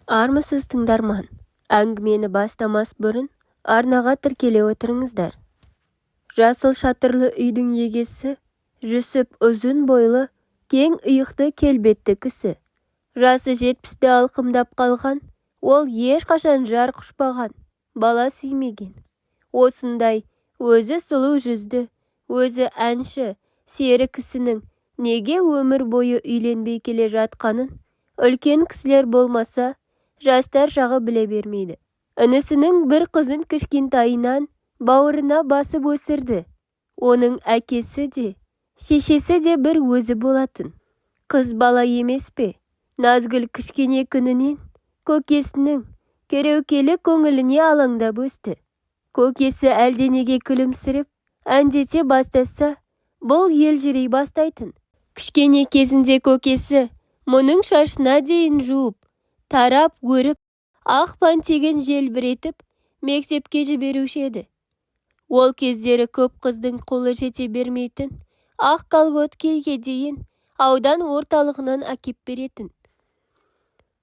Армысыз тыңдарман. Әңгімені бастамас бұрын арнаға тіркеле отырыңыздар. Жасыл шатырлы үйдің егесі, жүсіп ұзын бойлы, кең иықты келбетті кісі. Жасы 70-ті алқымдап қалған, ол ешқашан жар құшпаған, бала сүймеген. Осындай өзі сұлу жүзді, өзі әнші, сері кісінің неге өмір бойы үйленбей келе жатқанын үлкен кісілер болмаса, жастар жағы біле бермейді. Інісінің бір қызын кішкентайынан бауырына басып өсірді. Оның әкесі де, шешесі де бір өзі болатын. Қыз бала емес пе? Назгүл кішкене күнінен көкесінің кереукелі көңіліне алаңдап өсті. Көкесі әлденеге күлімсіріп, әндете бастаса, бұл елжірей бастайтын. Кішкене кезінде көкесі мұның шашына дейін жуып, тарап өріп, ақ пантеген желбіретіп, мектепке жіберуші еді. Ол кездері көп қыздың қолы жете бермейтін, ақ колготкеге дейін аудан орталығынан әкеп беретін.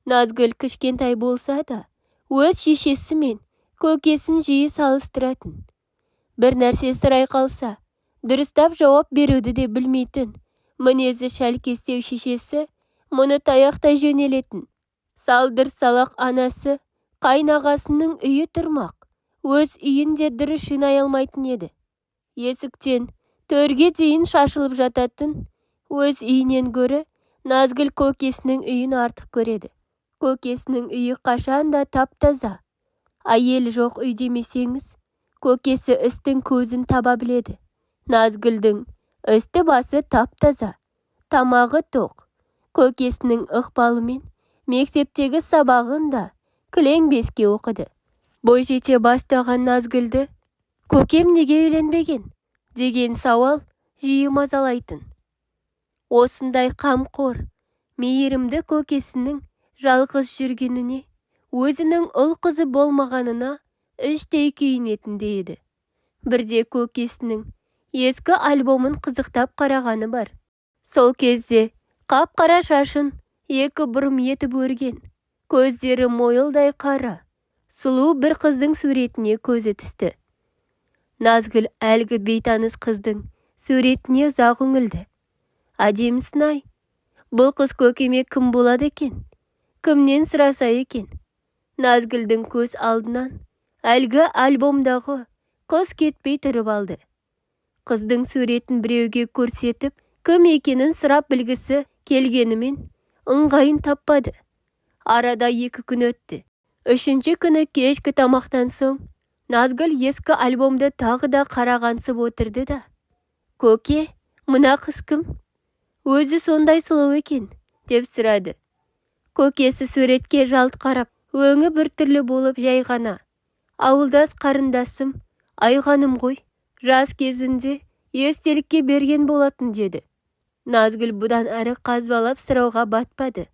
Назгүл кішкентай болса да, өз шешесі мен көкесін жиі салыстыратын. Бір нәрсе сұрай қалса, дұрыстап жауап беруді де білмейтін, мінезі шәлкестеу шешесі мұны таяқтай жөнелетін. Салдыр салақ анасы қайнағасының үйі тұрмақ, өз үйінде дұрыс жинай алмайтын еді. Есіктен төрге дейін шашылып жататын, өз үйінен гөрі Назгүл көкесінің үйін артық көреді. Көкесінің үйі қашанда тап-таза. Әйел жоқ үй демесеңіз, көкесі істің көзін таба біледі. Назгүлдің үсті басы тап-таза, тамағы тоқ. Көкесінің ықпалымен мектептегі сабағын да кіленбеске оқыды. Бой жете бастаған Назгүлді көкем неге үйленбеген деген сауал жиі мазалайтын. Осындай қамқор, мейірімді көкесінің жалғыз жүргеніне, өзінің ұл қызы болмағанына іштей күйінетінде еді. Бірде көкесінің ескі альбомын қызықтап қарағаны бар. Сол кезде қап-қара шашын екі бұрым етіп өрген, көздері мойылдай қара, сұлу бір қыздың суретіне көзі түсті. Назгүл әлгі бейтаныс қыздың суретіне ұзақ үңілді. Әдемісін-ай, бұл қыз көкеме кім болады екен? Кімнен сұраса екен? Назгүлдің көз алдынан әлгі альбомдағы қыз кетпей тұрып алды. Қыздың суретін біреуге көрсетіп, кім екенін сұрап білгісі келгенімен ыңғайын таппады. Арада 2 күн өтті. 3-ші күні кешкі тамақтан соң Назгүл ескі альбомды тағы да қарағансып отырды да: «Көке, мына қыз кім? Өзі сондай сұлу екен», деп сұрады. Көкесі суретке жалт қарап, өңі біртүрлі болып жай ғана: «Ауылдас қарындасым, Айғаным ғой, жас кезінде естелікке берген болатын», деді. Назгүл бұдан әрі қазбалап сұрауға батпады.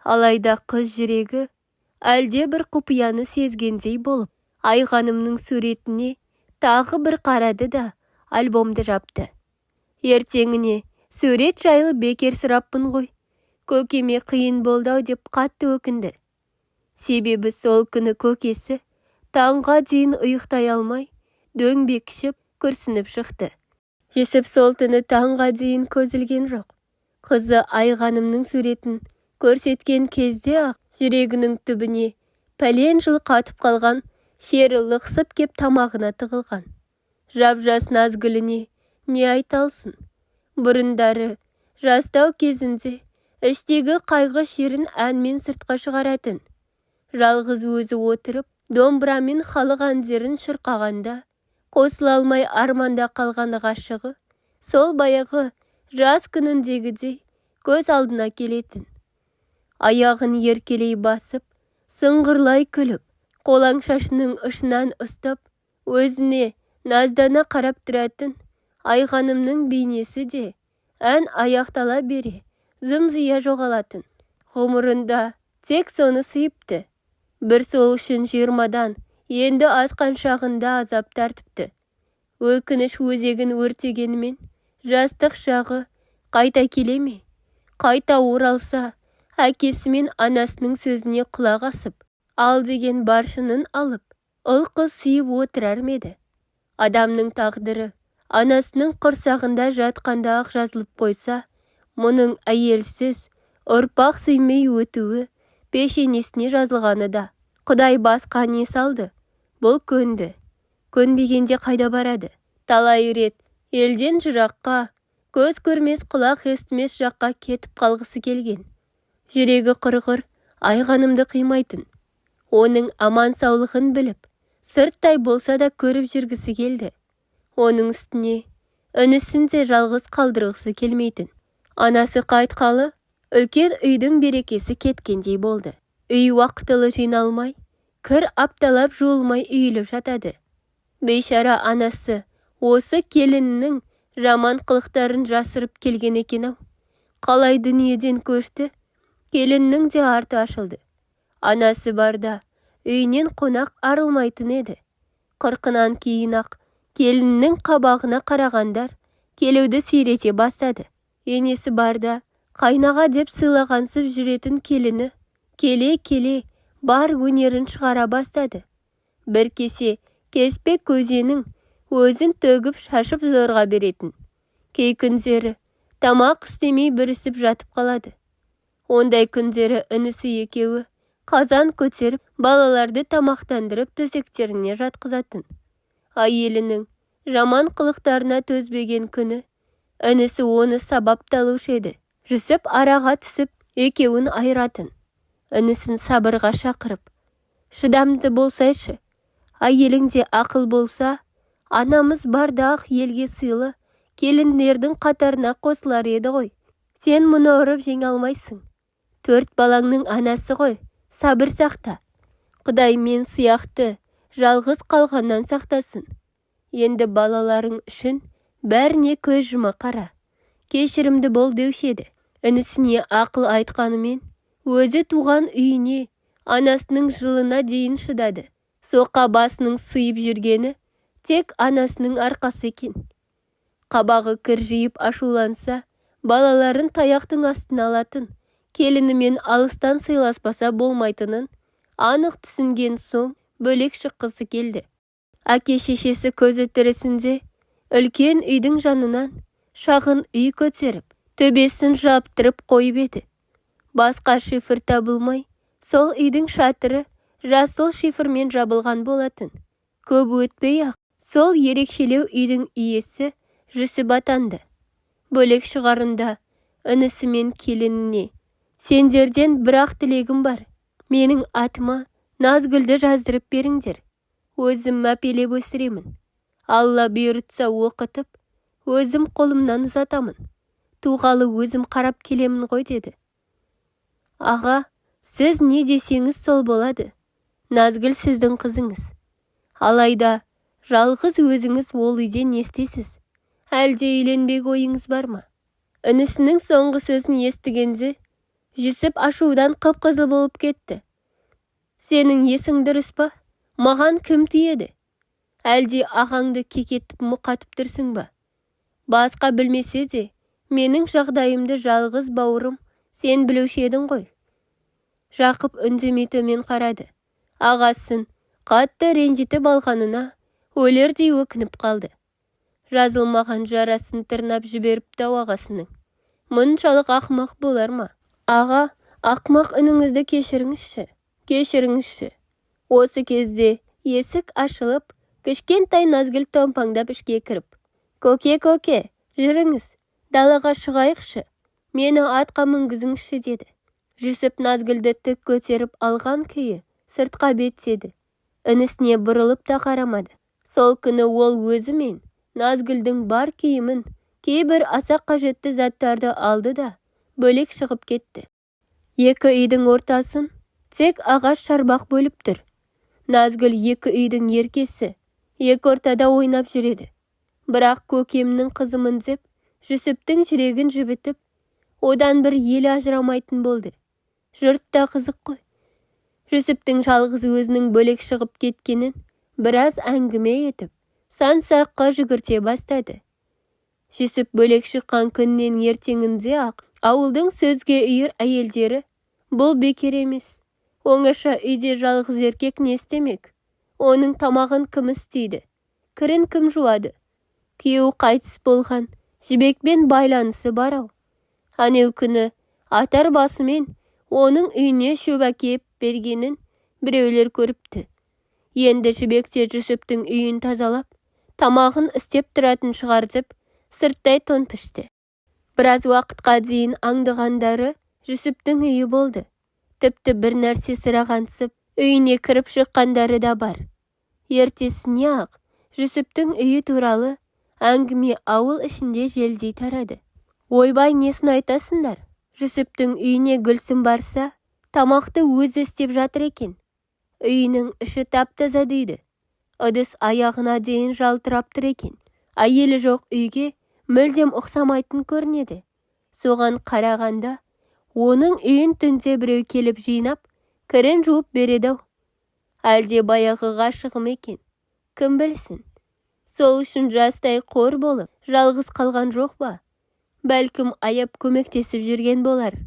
Алайда қыз жүрегі әлде бір құпияны сезгендей болып, Айғанымның суретіне тағы бір қарады да альбомды жапты. Ертеңіне сурет жайлы бекер сұраппын ғой, көкеме қиын болды деп қатты өкінді. Себебі сол күні көкесі таңға дейін ұйықтай алмай, дөңбекшіп күрсініп шықты. Жүсіп сол түні таңға дейін көзілген жоқ. Қызы Айғанымның суретін көрсеткен кезде ақ жүрегінің түбіне пәлен жыл қатып қалған шері лықсып кеп тамағына тығылған. Жап-жас Назгүліне не айталсын? Бұрындары жастау кезінде іштегі қайғы шерін әнмен сыртқа шығаратын. Жалғыз өзі отырып, домбырамен халық әндерін шырқағанда, қосыла алмай арманда қалған ғашығы сол баяғы жас күніндегідей көз алдына келетін. Аяғын еркелей басып, сыңғырлай күліп, қолаң шашының ұшынан ұстап, өзіне наздана қарап тұратын Айғанымның бейнесі де ән аяқтала бере зым-зия жоғалатын. Ғұмырында тек соны сүйіпті. Бір сол үшін 20-дан енді асқан шағында азап тартыпты. Өкініш өзегін өртегенімен, жастық шағы қайта келе ме? Қайта оралса, әкесі мен анасының сөзіне құлақ асып, ал деген баршының алып, ұл-қыз сүйіп отырар ма еді? Адамның тағдыры анасының құрсағында жатқанда-ақ жазылып қойса, мұның әйелсіз ұрпақ сүймей өтуі пешенесіне жазылғаны да. Құдай басқа не салды? Бұл көнді. Көнбегенде қайда барады? Талай рет елден жыраққа, көз көрмес құлақ естімес жаққа кетіп қалғысы келген. Жүрегі құрғыр, айғанымды қимайтын. Оның аман саулығын біліп, сырттай болса да көріп жүргісі келді. Оның үстіне інісін де жалғыз қалдырғысы келмейтін. Анасы қайтқалы, үлкен үйдің берекесі кеткендей болды. Үй уақытылы жиналмай, кір апталап жуылмай үйіліп жатады. Бейшара анасы осы келіннің жаман қылықтарын жасырып келген екен-ау. Қалай дүниеден көшті, келіннің де арты ашылды. Анасы барда үйінен қонақ арылмайтын еді. Қырқынан кейін-ақ келіннің қабағына қарағандар келуді сирете бастады. Енесі барда қайнаға деп сыйлағансып жүретін келіні келе-келе бар өнерін шығара бастады. Бір кесе кеспек көзенің өзін төгіп шашып зорға беретін. Кей күндері тамақ істемей бүрісіп жатып қалады. Ондай күндері інісі екеуі қазан көтеріп балаларды тамақтандырып төсектеріне жатқызатын. Әйелінің жаман қылықтарына төзбеген күні інісі оны сабап талушы еді. Жүсіп араға түсіп екеуін айыратын. Інісін сабырға шақырып, шыдамды болсайшы, әйеліңде ақыл болса, анамыз барда-ақ елге сыйлы келіндердің қатарына қосылар еді ғой. Сен мұны ұрып жеңе алмайсың. 4 балаңның анасы ғой, сабыр сақта. Құдай мен сияқты жалғыз қалғаннан сақтасын. Енді балаларың үшін бәріне көз жұма қара. Кешірімді бол деуші еді. Інісіне ақыл айтқанымен, өзі туған үйіне, анасының жылына дейін шыдады. Соқа басының сыйып жүргені тек анасының арқасы екен. Қабағы кіржиіп ашуланса, балаларын таяқтың астына алатын, келінімен алыстан сыйласпаса болмайтынын анық түсінген соң бөлек шыққысы келді. Әке-шешесі көзі тірісінде үлкен үйдің жанынан шағын үй көтеріп, төбесін жаптырып қойып еді. Басқа шифр табылмай, сол үйдің шатыры жасыл шифрмен жабылған болатын. Көп өтпей-ақ сол ерекшелеу үйдің иесі Жүсіп атанды. Бөлек шығарында інісі мен келініне: сендерден бір-ақ тілегім бар. Менің атыма Назгүлді жаздырып беріңдер. Өзім мәпелеп өсіремін. Алла бұйыртса оқытып, өзім қолымнан ұзатамын. Туғалы өзім қарап келемін ғой деді. Аға, сіз не десеңіз сол болады. Назгүл сіздің қызыңыз. Алайда жалғыз өзіңіз ол үйде не істейсіз? Әлде үйленбек ойыңыз бар ма? Інісінің соңғы сөзін естігенде Жүсіп ашудан қып-қызыл болып кетті. Сенің есің дұрыс па? Маған кім тиеді? Әлде ағаңды кекетіп мұқатып тұрсың ба? Басқа білмесе де, менің жағдайымды жалғыз бауырым сен білуші едің ғой. Жақып үндемей төмен қарады. Ағасын қатты ренжітіп алғанына өлердей өкініп қалды. Жазылмаған жарасын тырнап жіберіп дау ағасының. Мұншалық ақымақ болар ма? Аға, ақымақ ініңізді кешіріңізші. Осы кезде есік ашылып, кішкентай Назгүл томпаңдап ішке кіріп: көке, жүріңіз, далаға шығайықшы, мені атқа мінгізіңізші деді. Жүсіп Назгүлді тік көтеріп алған күйі сыртқа беттеді. Інісіне бұрылып та қарамады. Сол күні ол өзі мен Назгүлдің бар киімін, кейбір аса қажетті заттарды алды да бөлек шығып кетті. Екі үйдің ортасын тек ағаш шарбақ бөліп тұр. Назгүл екі үйдің еркесі, екі ортада ойнап жүреді. Бірақ көкемнің қызымын деп, Жүсіптің жүрегін жібітіп, одан бір елі ажырамайтын болды. Жұрт та қызық қой. Жүсіптің жалғыз өзінің бөлек шығып кеткенін біраз әңгіме етіп, сан-саққа жүгірте бастады. Жүсіп бөлек шыққан күннен ертеңінде-ақ ауылдың сөзге үйір әйелдері Бұл бекер емес. Оңаша үйде жалғыз еркек не істемек? Оның тамағын кім істейді? Кірін кім жуады? Күйеуі қайтыс болған, жібекпен байланысы бар-ау. Анау күні атар басымен оның үйіне шөп әкеп бергенін біреулер көріпті. Енді жібекте Жүсіптің үйін тазалап, тамағын істеп тұратын шығартып, сырттай тонпішті. Біраз уақытқа дейін аңдығандары Жүсіптің үйі болды. Тіпті бір нәрсе сырағансып, үйіне кіріп шыққандары да бар. Ертесіне ақ Жүсіптің үйі туралы әңгіме ауыл ішінде желдей тарады. Ойбай, несін айтасыңдар? Жүсіптің үйіне Гүлсім барса, тамақты өзі істеп жатыр екен. Үйінің іші тап-таза дейді. Ыдыс аяғына дейін жалтырап тұр екен. Әйелі жоқ үйге мүлдем ұқсамайтын көрінеді. Соған қарағанда, оның үйін түнде біреу келіп жинап, кірін жуып береді-ау. Әлде баяғы ғашығым екен? Кім білсін? Сол үшін жастай қор болып, жалғыз қалған жоқ ба? Бәлкім аяп көмектесіп жүрген болар.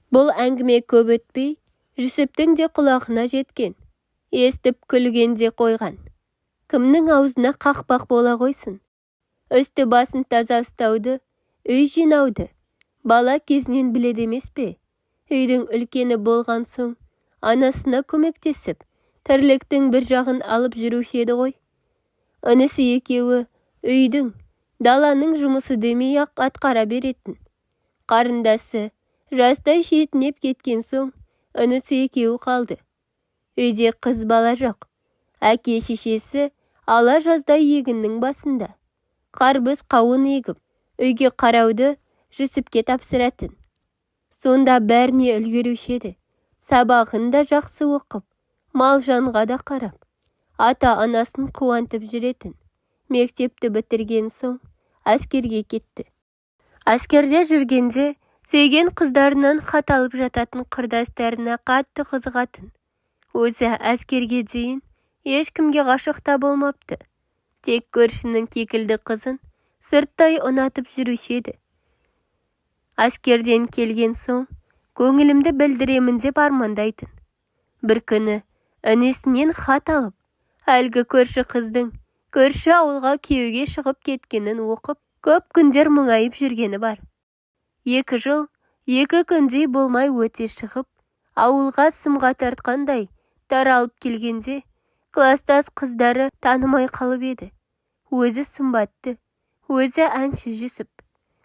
Бұл әңгіме көп өтпей, Жүсіптің де құлағына жеткен. Естіп күлген де қойған. Кімнің аузына қақпақ бола қойсын? Үсті басын таза ұстауды, үй жинауды бала кезінен біледі емес пе? Үйдің үлкені болған соң, анасына көмектесіп, тірліктің бір жағын алып жүруші еді ғой. Інісі екеуі үйдің, даланың жұмысы демей-ақ атқара беретін. Қарындасы жастай шетінеп кеткен соң, інісі екеуі қалды. Үйде қыз бала жоқ. Әке шешесі ала жаздай егіннің басында. Қарбыз қауын егіп, үйге қарауды Жүсіпке тапсыратын. Сонда бәріне үлгеруші еді. Сабағын да жақсы оқып, мал жанға да қарап, ата-анасын қуантып жүретін. Мектепті бітірген соң әскерге кетті. Әскерде жүргенде сүйген қыздарынан хат алып жататын құрдастарына қатты қызығатын. Өзі әскерге дейін ешкімге ғашық та болмапты. Тек көршінің кекілді қызын сырттай ұнатып жүруші еді. Әскерден келген соң көңілімді білдіремін деп армандайтын. Бір күні інесінен хат алып, әлгі көрші қыздың көрші ауылға күйеуге шығып кеткенін оқып, көп күндер мұңайып жүргені бар. 2 жыл, 2 күндей болмай өте шығып, ауылға сымға тартқандай таралып келгенде, кластас қыздары танымай қалып еді. Өзі сымбатты, өзі әнші Жүсіп.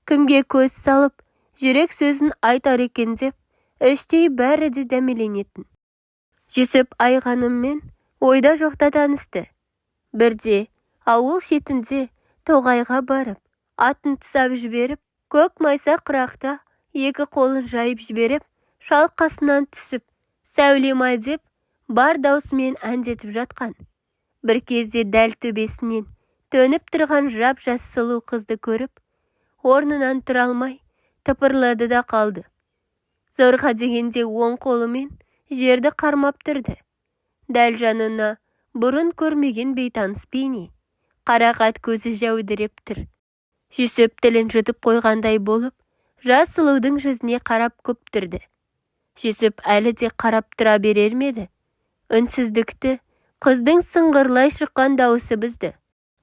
Кімге көз салып, жүрек сөзін айтар екен деп, іштей бәрі де дәмеленетін. Жүсіп Айғаныммен ойда жоқта танысты. Бірде ауыл шетінде тоғайға барып, атын тұсап жіберіп, көк майса құрақта 2 қолын жайып жіберіп, шалқасынан түсіп, сәулем-ай деп бар даусымен әндетіп жатқан. Бір кезде дәл төбесінен төніп тұрған жап-жас сұлу қызды көріп, орнынан тұра алмай, тыпырлады да қалды. Зорға дегенде оң қолымен жерді қармап тұрды. Дәл жанына бұрын көрмеген бейтаныс бейне, қарақат көзі жәудіреп тұр. Жүсіп тілін жұтып қойғандай болып, жас сұлудың жүзіне қарап көп тұрды. Жүсіп әлі де қарап тұра берер меді? Үнсіздікті қыздың сыңғырлай шыққан дауысы бұзды.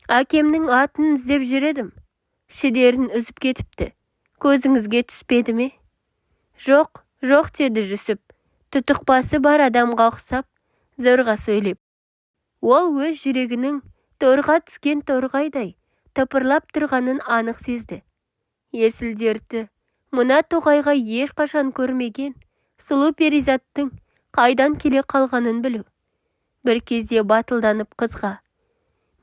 Әкемнің атын іздеп жүредім. Шідерін үзіп кетіпті. Көзіңізге түспеді ме? Жоқ, жоқ деді Жүсіп, тұтықпасы бар адамға ұқсап, зорға сөйлеп. Ол өз жүрегінің торға түскен торғайдай тыпырлап тұрғанын анық сезді. Есіл дерті, мына тоғайға ешқашан көрмеген сұлу перизаттың қайдан келе қалғанын білу. Бір кезде батылданып қызға: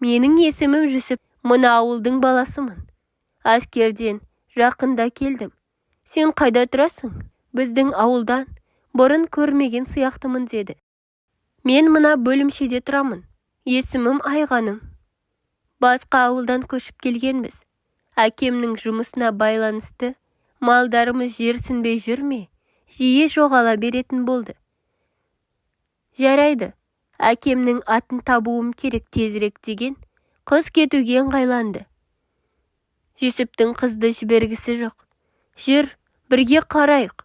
менің есімім Жүсіп, мына ауылдың баласымын. Әскерден жақында келдім. Сен қайда тұрасың? Біздің ауылдан бұрын көрмеген сияқтымын деді. Мен мына бөлімшеде тұрамын. Есімім Айғаным. Басқа ауылдан көшіп келгенбіз. Әкемнің жұмысына байланысты малдарымыз жерсінбей жүрме, жиі жоғала беретін болды. Жарайды, әкемнің атын табуым керек тезірек деген қыз кетуге ыңғайланды. Жүсіптің қызды жібергісі жоқ. Жүр, бірге қарайық.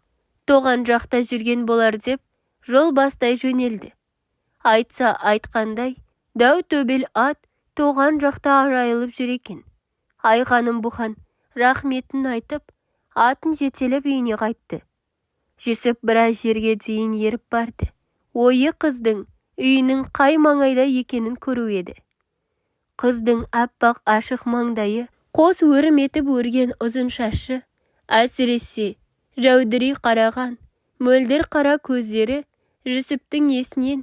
тоған жақта жүрген болар деп жол бастай жөнелді. Айтса айтқандай, дәу төбел ат тоған жақта жайылып жүр екен. Айғаным бұған рахметін айтып, атын жетелеп үйіне қайтты. Жүсіп біраз жерге дейін еріп барды. Ойы қыздың үйінің қай маңайда екенін көру еді. Қыздың аппақ ашық маңдайы, қос өрім етіп өрген ұзын шашы, әсіресе жәудірей қараған, мөлдір қара көздері Жүсіптің есінен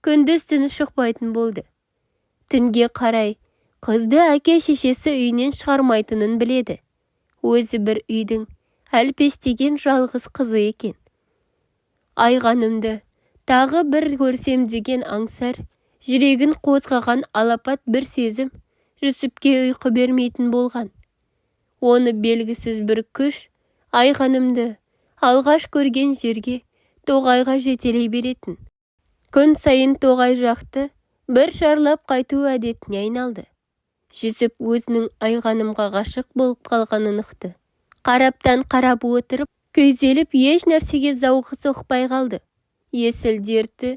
күндіз-түні шықпайтын болды. Түнге қарай қызды әке-шешесі үйінен шығармайтынын біледі. Өзі бір үйдің әлпештеген жалғыз қызы екен. Айғанымды тағы бір көрсем деген аңсар, жүрегін қозғаған алапат бір сезім Жүсіпке ұйқы бермейтін болған. Оны белгісіз бір күш Айғанымды алғаш көрген жерге Тоғайға жетелей беретін. Күн сайын Тоғай жақты бір шарлап қайту әдетіне айналды. Жүсіп өзінің Айғанымға ғашық болып қалғанын ұқты. Қараптан қарап отырып, күйзеліп еш нәрсеге зауқы соқпай қалды. Есіл дерті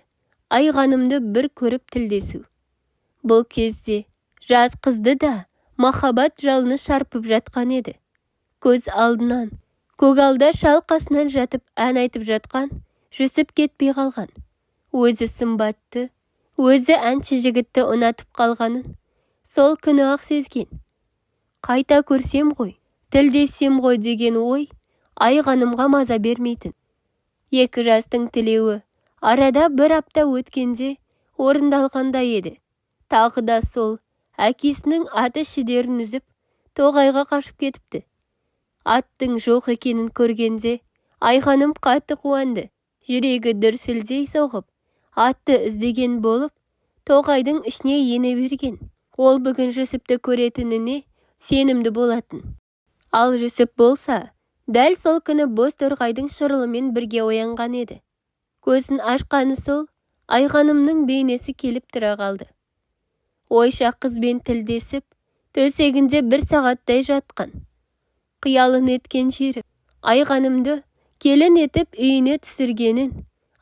Айғанымды бір көріп тілдесу. Бұл кезде жас қызды да махаббат жалыны шарпып жатқан еді. Көз алдынан көгалда шалқасынан жатып ән айтып жатқан Жүсіп кетпей қалған. Өзі сымбатты, өзі әнші жігітті ұнатып қалғанын сол күні ақ сезген. Қайта көрсем ғой, тілдессем ғой деген ой Айғанымға маза бермейтін. Екі жастың тілеуі арада бір апта өткенде орындалғандай еді. Тағы да сол әкесінің аты шідерін үзіп Тоғайға қашып кетіпті. Аттың жоқ екенін көргенде Айғаным қатты қуанды. Жүрегі дүрсілдей соғып, атты іздеген болып, Тоғайдың ішіне ене берген. Ол бүгін Жүсіпті көретініне сенімді болатын. Ал Жүсіп болса, дәл сол күні боз торғайдың шырылымен бірге оянған еді. Көзін ашқаны сол, Айғанымның бейнесі келіп тұра қалды. Ойша қызбен тілдесіп, төсегінде бір сағаттай жатқан. Қиялын еткен жері Айғанымды келін етіп үйіне түсіргенін,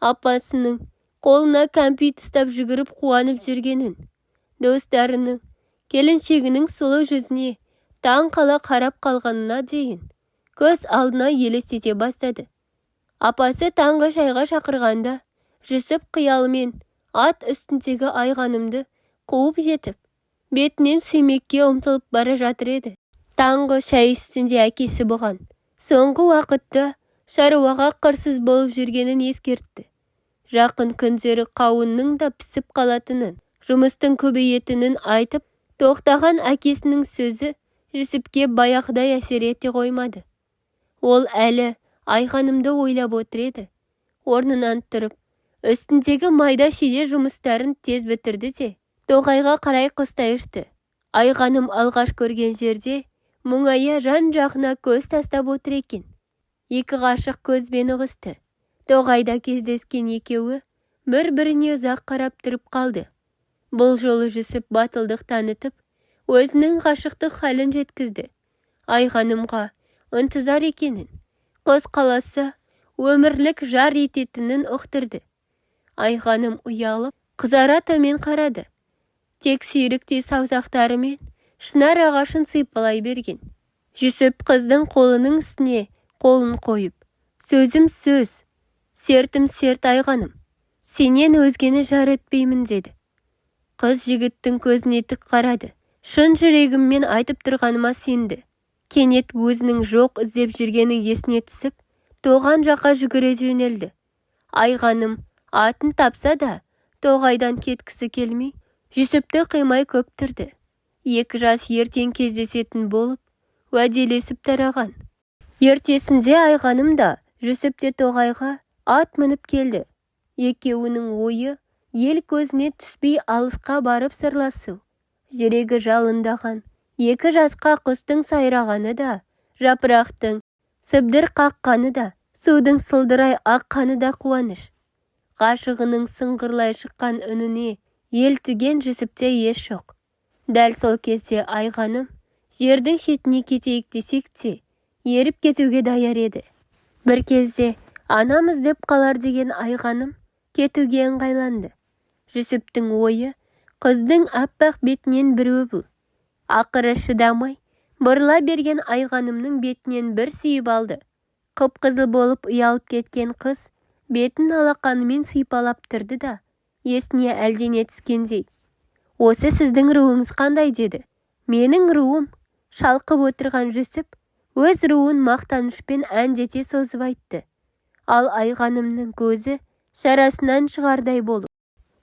апасының қолына кәмпит ұстап жүгіріп қуанып жүргенін, достарының келіншегінің сұлу жүзіне таң қала қарап қалғанына дейін көз алдына елестете бастады. Апасы таңғы шайға шақырғанда Жүсіп қиялымен ат үстіндегі Айғанымды қуып жетіп, бетінен сүймекке ұмтылып бара жатыр еді. Таңғы шай үстінде әкесі бұған соңғы уақытта шаруаға қырсыз болып жүргенін ескертті. Жақын күндері қауынның да пісіп қалатынын, жұмыстың көбейетінін айтып, тоқтаған әкесінің сөзі Жүсіпке баяғыдай әсер ете қоймады. Ол әлі Айғанымды ойлап отыр еді. Орнынан тұрып, үстіндегі майда шүйде жұмыстарын тез бітірді де, Тоғайға қарай қыстай ұшты. Айғаным алғаш көрген жерде мұңая жан-жағына көз тастап отыр екен. Екі ғашық көзбен ұғысты. Тоғайда кездескен екеуі бір-біріне ұзақ қарап тұрып қалды. Бұл жолы Жүсіп батылдық танытып, өзінің ғашықтық халін жеткізді. Айғанымға ынтызар екенін, қыз қаласа өмірлік жар ететінін ұқтырды. Айғаным ұялып, қызара төмен қарады. Тек сүйріктей саусақтарымен шынар ағашын сипалай берген. Жүсіп қыздың қолының үстіне қолын қойып, сөзім сөз, сертім серт Айғаным, сенен өзгені жар етпеймін деді. Қыз жігіттің көзіне тік қарады. Шын жүрегіммен айтып тұрғаныма сенді. Кенет өзінің жоқ іздеп жүргені есіне түсіп, Тоған жаққа жүгіре жөнелді. Айғаным атын тапса да, Тоғайдан кеткісі келмей, Жүсіпті қимай көп тұрды. Екі жас ертең кездесетін болып, уәделесіп тараған. Ертесінде Айғаным да Жүсіп те Тоғайға ат мініп келді. Екеуінің ойы ел көзіне түспей алысқа барып сырласу. Жүрегі жалындаған екі жасқа құстың сайрағаны да, жапырақтың сыбдыр қаққаны да, судың сылдырай аққаны да қуаныш. Ғашығының сыңғырлай шыққан үніне елтіген Жүсіпте еш жоқ. Дәл сол кезде Айғаным жердің шетіне кетейік десек те, еріп кетуге даяр еді. Бір кезде Анамыз деп қалар деген айғаным кетуге ыңғайланды. Жүсіптің ойы қыздың аппақ бетінен бір өбу. Ақыры шыдамай, бұрыла берген айғанымның бетінен бір сүйіп алды. Қып-қызыл болып ұялып кеткен қыз бетін алақанымен сипалап тұрды да, есіне әлдене түскендей: «Осы сіздің руыңыз қандай?» деді. «Менің руым», шалқып отырған Жүсіп өз руын мақтанышпен әндете созып айтты. Ал айғанымның көзі шарасынан шығардай болып: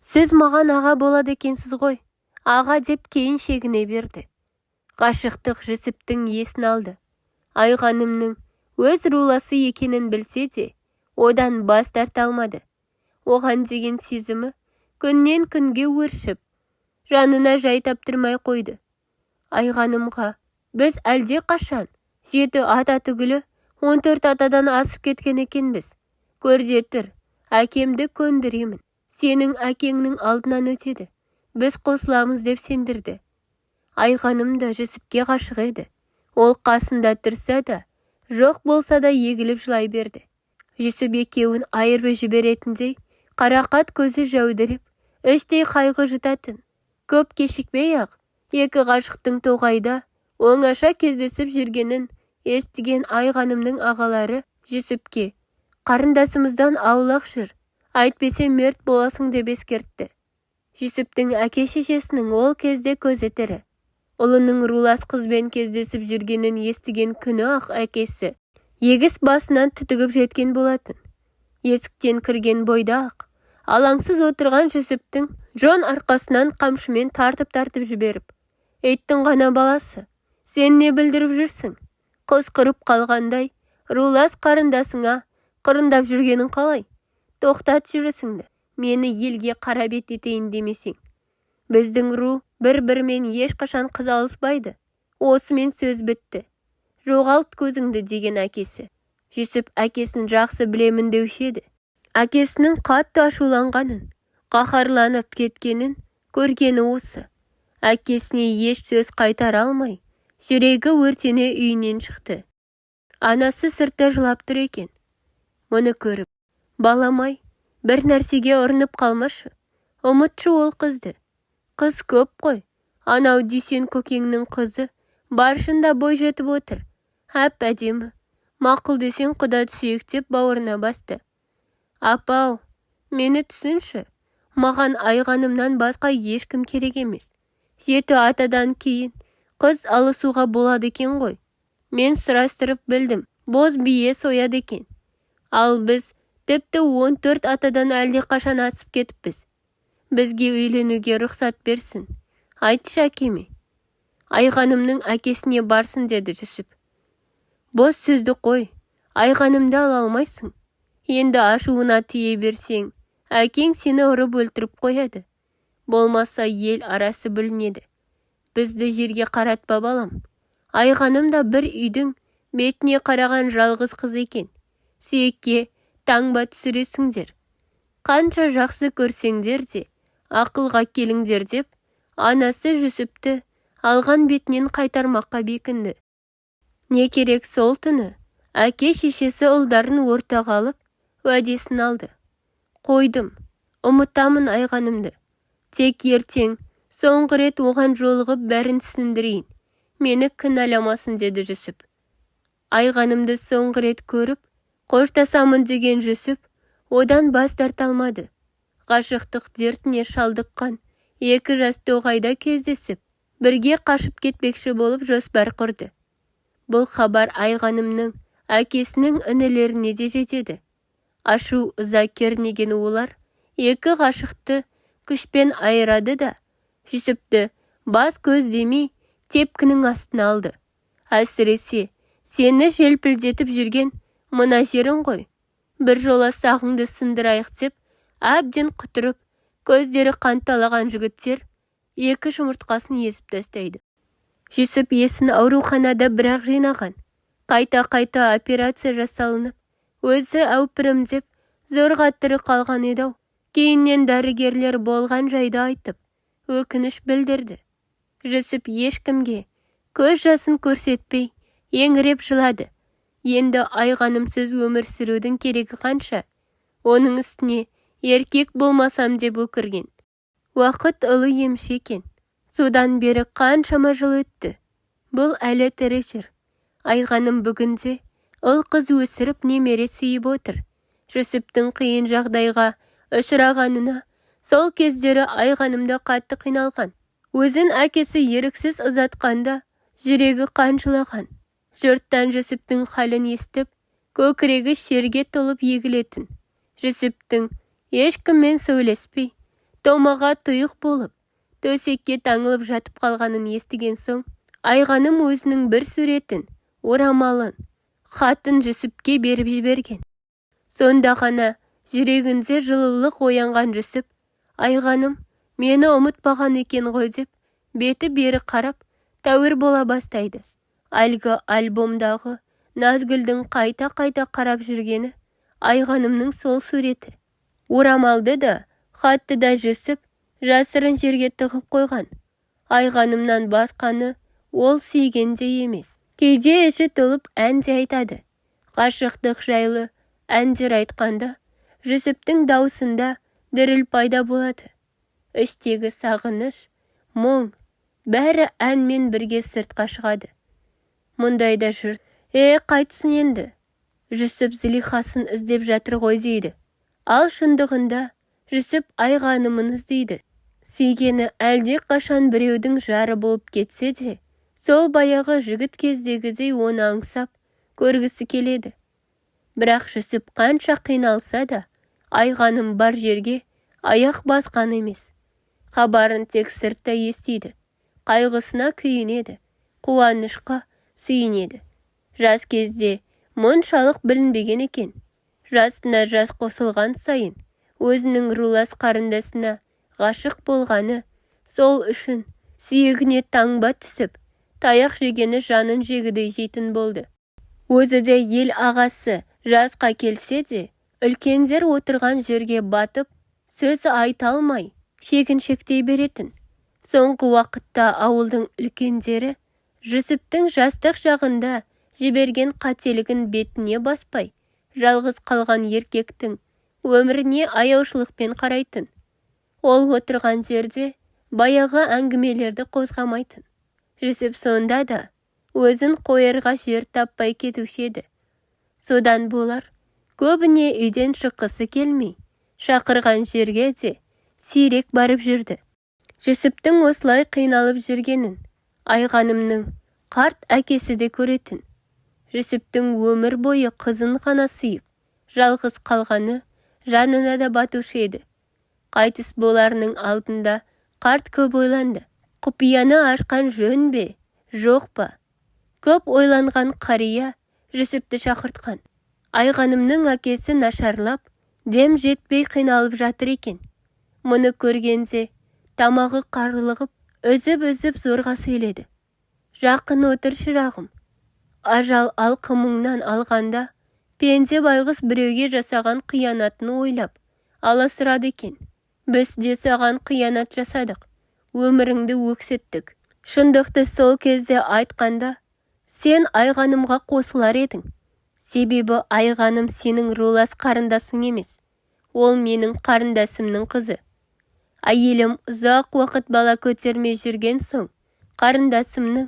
«Сіз маған аға болады екенсіз ғой, аға», деп кейін шегіне берді. Ғашықтық Жүсіптің есін алды. Айғанымның өз руласы екенін білсе де, одан бас тарта алмады. Оған деген сезімі күннен күнге өршіп, жанына жай таптырмай қойды. Айғанымға біз әлде қашан 7 ата түгілі 14 атадан асып кеткен екенбіз. Көрде тұр, әкемді көндіремін. Сенің әкеңнің алдынан өтеді. Біз қосыламыз деп сендірді. Айғаным да Жүсіпке ғашық еді. Ол қасында тұрса да, жоқ болса да егіліп жылай берді. Жүсіп екеуін айырып жіберетіндей, қарақат көзі жәудіреп, іштей қайғы жұтатын. Көп кешікпей-ақ екі ғашықтың тоғайда оңаша кездесіп жүргенін естіген айғанымның ағалары Жүсіпке: «Қарындасымыздан аулақ жүр, әйтпесе мерт боласың», деп ескертті. Жүсіптің әке-шешесінің ол кезде көзі тірі. Ұлының рулас қызбен кездесіп жүргенін естіген күні-ақ әкесі егіс басынан түтігіп жеткен болатын. Есіктен кірген бойда-ақ алаңсыз отырған Жүсіптің жон арқасынан қамшымен тартып жіберіп: «Иттің ғана баласы, сен не білдіріп жүрсің? Қыз қырып қалғандай, рулас қарындасыңа қырындап жүргенің қалай? Тоқтат жүрісіңді, мені елге қара бет етейін демесең. Біздің ру бір-бірімен ешқашан қыз алыспайды. Осымен сөз бітті. Жоғалт көзіңді», деген әкесі. Жүсіп әкесін жақсы білемін деуші еді. Әкесінің қатты ашуланғанын, қаһарланып кеткенін көргені осы. Әкесіне еш сөз қайтара алмай, жүрегі өртене үйінен шықты. Анасы сыртта жылап тұр екен. Мұны көріп: «Баламай, бір нәрсеге ұрынып қалмашы, ұмытшы ол қызды. Қыз көп қой, анау Дүйсен көкеңнің қызы баршында бой жетіп отыр. Әп әдемі, мақұл десең құда түсейік», деп бауырына басты. «Апау, мені түсінші, маған айғанымнан басқа ешкім керек емес. 7 атадан кейін қыз алысуға болады екен ғой. Мен сұрастырып білдім, боз бие сояды екен. Ал біз тіпті 14 атадан әлде қашан асып кетіппіз. Бізге үйленуге рұқсат берсін. Айтшы әкеме». «Айғанымның әкесіне барсын», деді Жүсіп. «Бос сөзді қой, айғанымды ала алмайсың. Енді ашуына тие берсең, әкең сені ұрып өлтіріп қояды. Болмаса ел арасы бүлінеді. Бізді жерге қаратпа балам. Айғаным да бір үйдің бетіне қараған жалғыз қыз екен. Сүйекке таңба түсіресіңдер. Қанша жақсы көрсеңдер де, ақылға келіңдер», деп анасы Жүсіпті алған бетінен қайтармаққа бекінді. Не керек сол түні әке-шешесі ұлдарын ортаға алып уәдесін алды. «Қойдым, ұмытамын айғанымды. Тек ертең соңғы рет оған жолығып бәрін түсіндірейін. Мені кінәламасын», деді Жүсіп. Айғанымды соңғы рет көріп, қоштасамын деген Жүсіп одан бас тарта алмады. Ғашықтық дертіне шалдыққан екі жас тоғайда кездесіп, бірге қашып кетпекші болып жоспар құрды. Бұл хабар айғанымның әкесінің інілеріне де жетеді. Ашу ыза кернеген олар екі ғашықты күшпен айырады да, Жүсіпті бас көз демей тепкінің астына алды. «Әсіресе сені желпілдетіп жүрген мына жерің ғой. Бір жола сағыңды сындырайық», деп әбден құтырып, көздері қанталаған жігіттер екі жұмыртқасын езіп тастайды. Жүсіп есін ауруханада бірақ жинаған. Қайта-қайта операция жасалынып, өзі әупірімдеп зорға тірі қалған еді-ау. Кейіннен дәрігерлер болған жайды айтып, өкініш білдірді. Жүсіп ешкімге көз жасын көрсетпей еңіреп жылады. Енді Айғанымсыз өмір сүрудің керегі қанша? Оның үстіне еркек болмасам деп өкірген. Уақыт ұлы емші екен. Содан бері қаншама жыл өтті. Бұл әлі тірі жүр. Айғаным бүгінде ұл қыз өсіріп немере сүйіп отыр. Жүсіптің қиын жағдайға ұшырағанына сол кездері Айғанымда қатты қиналған. Өзін әкесі еріксіз ұзатқанда жүрегі қаншылаған. Жұрттан Жүсіптің халін естіп, көкірегі шерге толып егілетін. Жүсіптің ешкіммен сөйлеспей, томаға тұйық болып, төсекке таңылып жатып қалғанын естіген соң, Айғаным өзінің бір суретін, орамалын, хатын Жүсіпке беріп жіберген. Сонда ғана жүрегінде жылулық оянған Жүсіп, Айғаным мені ұмытпаған екен ғой деп, беті бері қарап, тәуір бола бастайды. Әлгі альбомдағы Назгүлдің қайта-қайта қарап жүргені Айғанымның сол суреті. Орамалды да, хатты да Жүсіп жасырын жерге тығып қойған. Айғанымнан басқаны ол сүйгенде емес. Кейде іші толып ән де айтады. Ғашықтық жайлы әндер айтқанда Жүсіптің даусында діріл пайда болады. Іштегі сағыныш, мұң, бәрі әнмен бірге сыртқа шығады. Мұндайда жұрт, қайтсын енді? Жүсіп Зылихасын іздеп жатыр ғой дейді. Ал шындығында Жүсіп Айғанымын іздейді. Сүйгені әлде қашан біреудің жары болып кетсе де, сол баяғы жігіт кездегідей оны аңсап көргісі келеді. Бірақ Жүсіп қанша қиналса да, Айғаным бар жерге аяқ басқан емес. Хабарын тек сыртта естиді. Қайғысына күйінеді, қуанышқа сүйінеді. Жас кезде мұншалық білінбеген екен. Жасына жас қосылған сайын, өзінің рулас қарындасына ғашық болғаны, сол үшін сүйегіне таңба түсіп, таяқ жегені жанын жегідей жейтін болды. Өзі де ел ағасы жасқа келсе де, үлкендер отырған жерге батып, сөз айта алмай, шегіншектей беретін. Соңғы уақытта ауылдың үлкендері Жүсіптің жастық жағында жіберген қателігін бетіне баспай, жалғыз қалған еркектің өміріне аяушылықпен қарайтын. Ол отырған жерде баяғы әңгімелерді қозғамайтын. Жүсіп сонда да өзін қойырға жер таппай кетуші еді. Содан болар, көбіне үйден шыққысы келмей, шақырған жерге де сирек барып жүрді. Жүсіптің осылай қиналып жүргенін Айғанымның қарт әкесі де көретін. Жүсіптің өмір бойы қызын ғана сүйіп, жалғыз қалғаны жанына да батушы еді. Қайтыс боларының алдында қарт көп ойланды. Құпияны ашқан жөн бе, жоқ па? Көп ойланған қария Жүсіпті шақыртқан. Айғанымның әкесі нашарлап, дем жетпей қиналып жатыр екен. Мұны көргенде тамағы қарлығып, үзіп-үзіп зорға сөйледі. Жақын отыр шырағым. Ажал алқымыңнан алғанда, пенде байғұс біреуге жасаған қиянатын ойлап, аласырады екен. Біз де саған қиянат жасадық, өміріңді өксеттік. Шындықты сол кезде айтқанда, сен Айғанымға қосылар едің. Себебі Айғаным сенің рулас қарындасың емес. Ол менің қарындасымның қызы. Әйелім ұзақ уақыт бала көтермей жүрген соң, қарындасымның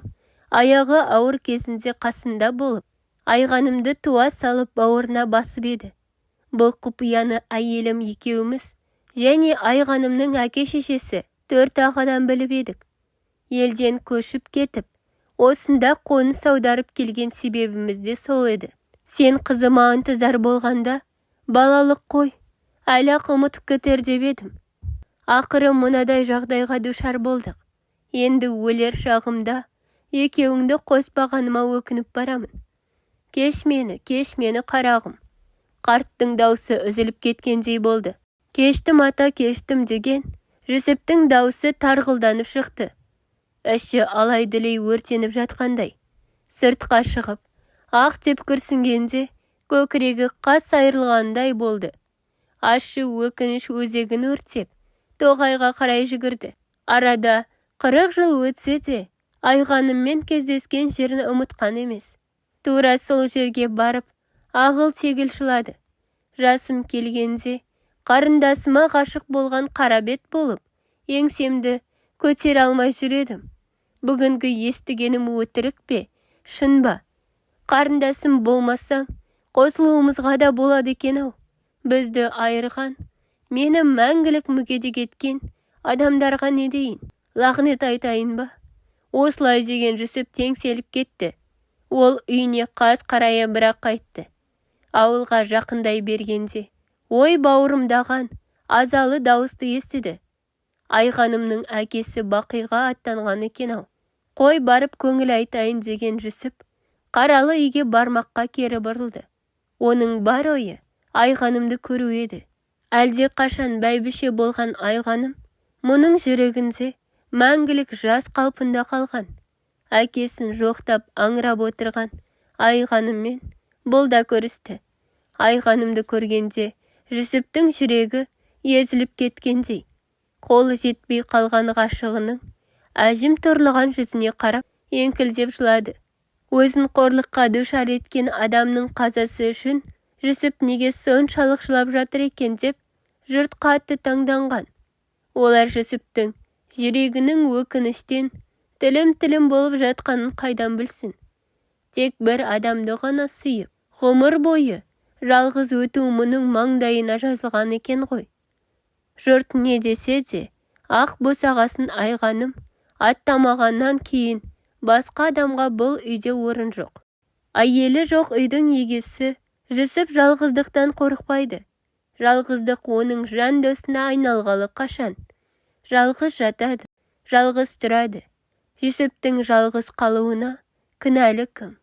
аяғы ауыр кезінде қасында болып, Айғанымды туа салып бауырына басып еді. Бұл құпияны әйелім екеуміз және Айғанымның әке-шешесі 4 ағадан біліп едік. Елден көшіп кетіп, осында қоныс аударып келген себебіміз де сол еді. Сен қызыма ынтызар болғанда, балалық қой, әлі-ақ ұмытып кетер деп едім. Ақыры мынадай жағдайға душар болдық. Енді өлер шағымда екеуіңді қоспағаныма өкініп барамын. Кеш мені қарағым. Қарттың даусы үзіліп кеткендей болды. Кештім ата, кештім деген Жүсіптің даусы тарғылданып шықты. Іші алай-дүлей өртеніп жатқандай. Сыртқа шығып, ақ деп күрсінгенде көкірегі қас айырылғандай болды. Ащы өкініш өзегін өртеп, тоғайға қарай жүгірді. Арада 40 жыл өтсе де, Айғаныммен кездескен жерін ұмытқан емес. Тура сол жерге барып, ағыл-тегіл жылады. Жасым келгенде, қарындасыма ғашық болған қарабет болып, еңсемді көтере алмай жүредім. Бүгінгі естігенім өтірік пе, шын ба? Қарындасым болмасаң, қосылуымызға да болады екен-ау. Бізді айырған, мені мәңгілік мүгедек еткен адамдарға не дейін? Лағнет айтайын ба? Осылай деген Жүсіп теңселіп кетті. Ол үйіне қас қарая бірақ қайтты. Ауылға жақындай бергенде, ой бауырымдаған азалы дауысты естіді. Айғанымның әкесі Бақиға аттанған екен-ау. Қой барып көңіл айтайын деген Жүсіп, қаралы үйге бармаққа кері бұрылды. Оның бар ойы Айғанымды көру еді. Әлде қашан бәйбіше болған Айғаным, мұның жүрегінде мәңгілік жас қалпында қалған. Әкесін жоқтап аңырап отырған Айғаныммен бұл да көрісті. Айғанымды көргенде Жүсіптің жүрегі езіліп кеткендей. Қолы жетпей қалған ғашығының әжім торлаған жүзіне қарап еңкілдеп жылады. Өзін қорлыққа душар еткен адамның қазасы үшін Жүсіп неге соншалық жылап жатыр екен деп жұрт қатты таңданған. Олар Жүсіптің жүрегінің өкініштен тілім-тілім болып жатқанын қайдан білсін. Тек бір адамды ғана сүйіп, ғұмыр бойы жалғыз өту мұның маңдайына жазылған екен ғой. Жұрт не десе де, ақ босағасын Айғаным аттамағаннан кейін басқа адамға бұл үйде орын жоқ. Әйелі жоқ үйдің егесі Жүсіп жалғыздықтан қорықпайды. Жалғыздық оның жан досына айналғалы қашан. Жалғыз жатады, жалғыз тұрады. Жүсіптің жалғыз қалуына кінәлі кім?